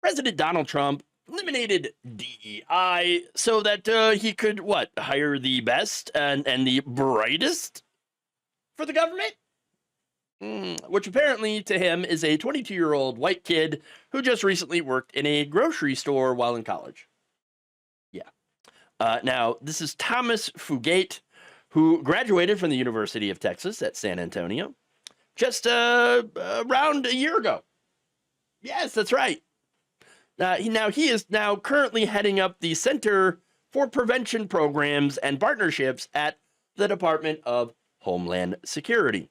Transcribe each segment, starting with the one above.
President Donald Trump eliminated DEI so that he could hire the best and the brightest for the government. Which apparently to him is a 22-year-old white kid who just recently worked in a grocery store while in college. Yeah. Now, this is Thomas Fugate, who graduated from the University of Texas at San Antonio just around a year ago. Yes, that's right. He is now currently heading up the Center for Prevention Programs and Partnerships at the Department of Homeland Security,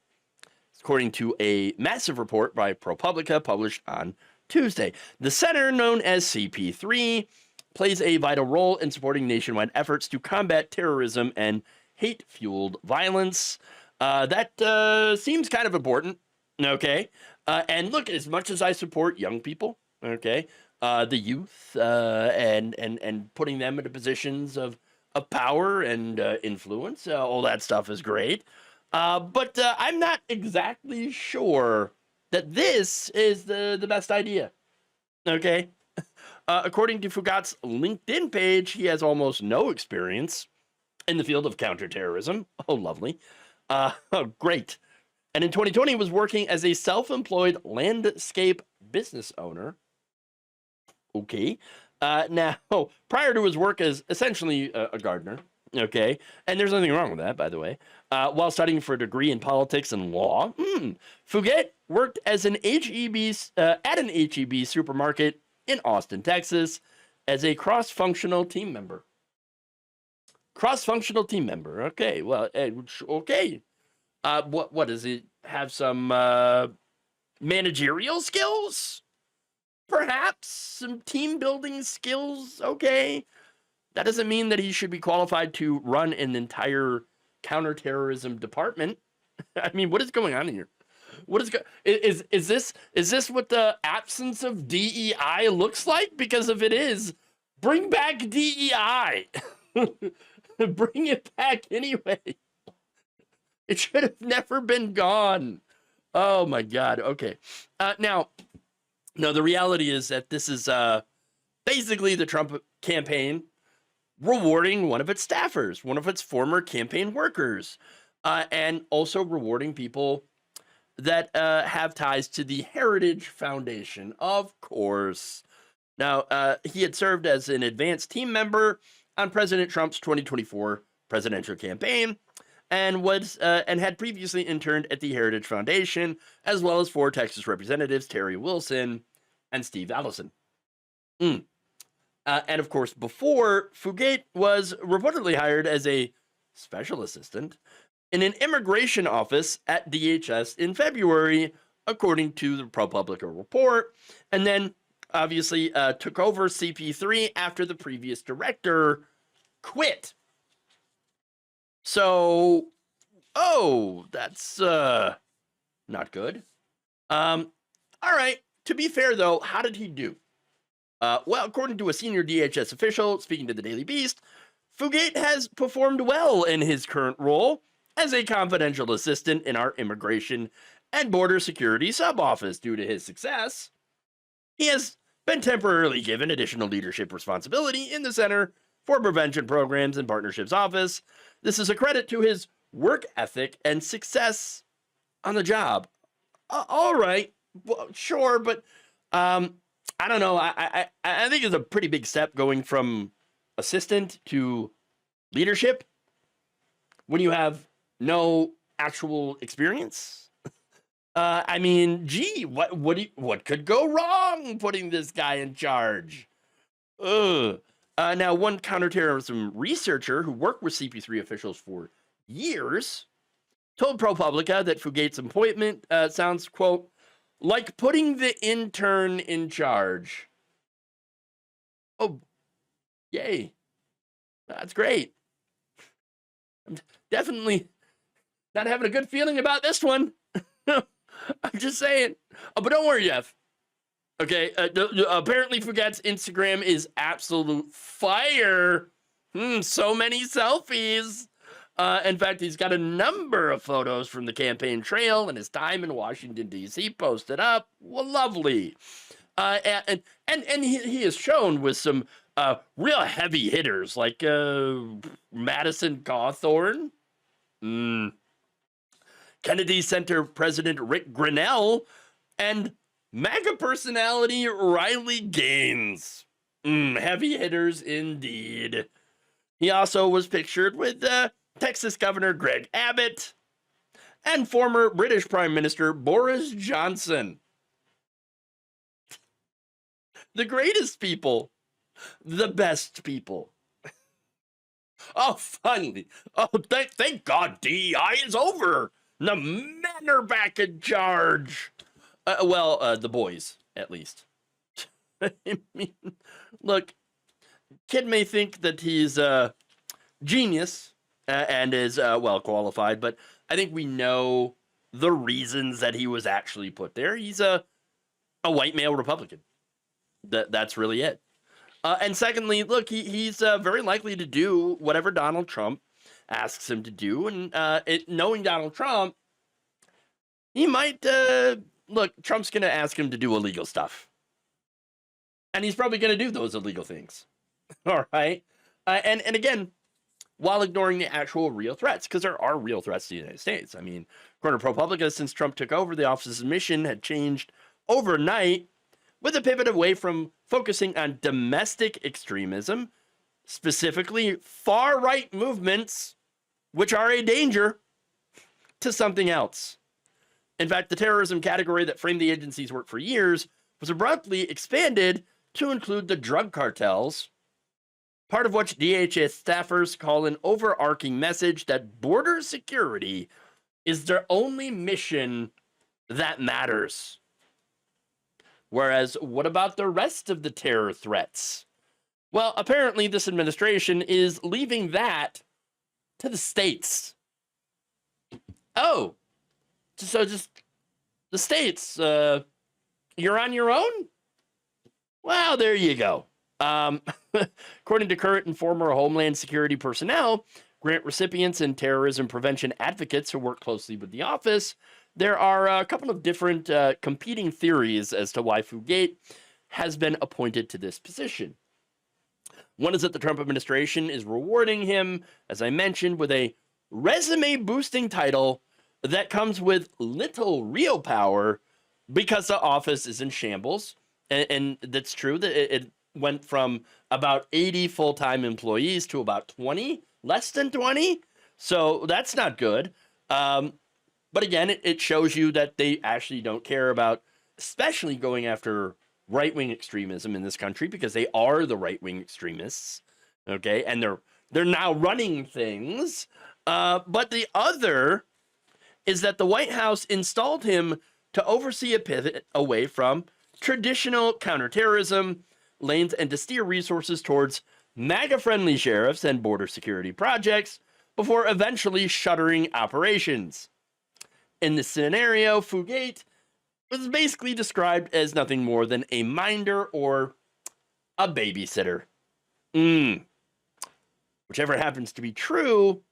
according to a massive report by ProPublica published on Tuesday. The center, known as CP3, plays a vital role in supporting nationwide efforts to combat terrorism and hate-fueled violence. That seems kind of important, okay? And look, as much as I support young people, okay, the youth, and putting them into positions of power and influence, all that stuff is great. But I'm not exactly sure that this is the best idea, okay? According to Fugate's LinkedIn page, he has almost no experience in the field of counterterrorism. Oh, lovely. Oh, great. And in 2020, he was working as a self-employed landscape business owner. Okay. Now, prior to his work as essentially a gardener, okay, and there's nothing wrong with that, by the way, while studying for a degree in politics and law, Fugate worked as at an HEB supermarket in Austin, Texas, as a cross-functional team member. Cross-functional team member. Okay. Well, okay. What does it have? Some managerial skills? Perhaps some team building skills. Okay. That doesn't mean that he should be qualified to run an entire counterterrorism department. I mean, what is going on here? What is this what the absence of DEI looks like? Because if it is, bring back DEI. Bring it back anyway. It should have never been gone. Oh my God. Okay. Now, the reality is that this is basically the Trump campaign rewarding one of its staffers, one of its former campaign workers, and also rewarding people that have ties to the Heritage Foundation, of course. Now, he had served as an advanced team member on President Trump's 2024 presidential campaign, and had previously interned at the Heritage Foundation, as well as for Texas Representatives Terry Wilson and Steve Allison. And of course, before, Fugate was reportedly hired as a special assistant in an immigration office at DHS in February, according to the ProPublica report, and then obviously took over CP3 after the previous director quit. So, that's not good. All right. To be fair, though, how did he do? Well, according to a senior DHS official speaking to the Daily Beast, Fugate has performed well in his current role as a confidential assistant in our Immigration and Border Security sub-office. Due to his success, he has been temporarily given additional leadership responsibility in the Center for Prevention Programs and Partnerships office. This is a credit to his work ethic and success on the job. All right, well, sure, but I don't know. I think it's a pretty big step going from assistant to leadership when you have no actual experience. I mean, gee, what could go wrong putting this guy in charge? Now, one counterterrorism researcher who worked with CP3 officials for years told ProPublica that Fugate's appointment sounds, quote, like putting the intern in charge. Oh, yay. That's great. I'm definitely not having a good feeling about this one. I'm just saying. But don't worry, Jeff. Okay, apparently Fugate's Instagram is absolute fire. So many selfies. In fact, he's got a number of photos from the campaign trail and his time in Washington, D.C. posted up. Well, lovely. And he is shown with some real heavy hitters like Madison Cawthorn, Kennedy Center President Rick Grinnell, and MAGA personality Riley Gaines. Heavy hitters indeed. He also was pictured with Texas Governor Greg Abbott and former British Prime Minister Boris Johnson. The greatest people. The best people. Oh, finally. Oh, thank God DEI is over. The men are back in charge. The boys, at least. I mean, look, kid may think that he's a genius and is well qualified, but I think we know the reasons that he was actually put there. He's a white male Republican. That's really it. And secondly, look, he's very likely to do whatever Donald Trump asks him to do. And knowing Donald Trump, he might, look, Trump's going to ask him to do illegal stuff. And he's probably going to do those illegal things. All right. And again, while ignoring the actual real threats, because there are real threats to the United States. I mean, according to ProPublica, since Trump took over, the office's mission had changed overnight with a pivot away from focusing on domestic extremism, specifically far-right movements, which are a danger, to something else. In fact, the terrorism category that framed the agency's work for years was abruptly expanded to include the drug cartels, part of which DHS staffers call an overarching message that border security is their only mission that matters. Whereas, what about the rest of the terror threats? Well, apparently this administration is leaving that to the states. Oh, so just the states, you're on your own? Well, there you go. According to current and former Homeland Security personnel, grant recipients, and terrorism prevention advocates who work closely with the office, there are a couple of different competing theories as to why Fugate has been appointed to this position. One is that the Trump administration is rewarding him, as I mentioned, with a resume-boosting title that comes with little real power because the office is in shambles. And that's true. That it went from about 80 full-time employees to about 20, less than 20. So that's not good. But again, it shows you that they actually don't care about, especially going after right-wing extremism in this country, because they are the right-wing extremists, okay? And they're now running things. But the other is that the White House installed him to oversee a pivot away from traditional counterterrorism lanes and to steer resources towards MAGA-friendly sheriffs and border security projects before eventually shuttering operations. In this scenario, Fugate was basically described as nothing more than a minder or a babysitter. Whichever happens to be true,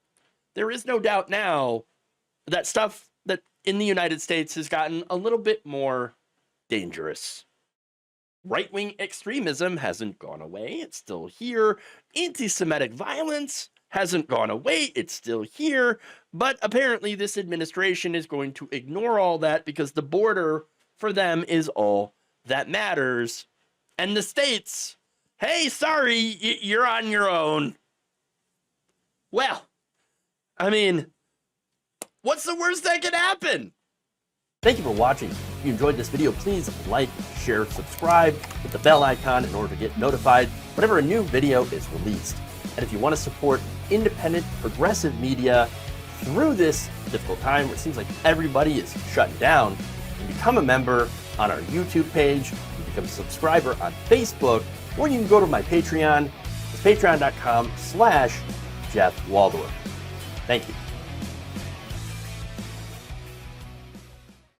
there is no doubt now that stuff that in the United States has gotten a little bit more dangerous. Right-wing extremism hasn't gone away. It's still here. Anti-Semitic violence hasn't gone away. It's still here. But apparently this administration is going to ignore all that because the border for them is all that matters. And the states, hey, sorry, you're on your own. Well, I mean, what's the worst that could happen? Thank you for watching. If you enjoyed this video, please like, share, subscribe, hit the bell icon in order to get notified whenever a new video is released. And if you want to support independent, progressive media through this difficult time where it seems like everybody is shutting down, you can become a member on our YouTube page, you can become a subscriber on Facebook, or you can go to my Patreon. It's patreon.com/Jeff Waldorf. Thank you.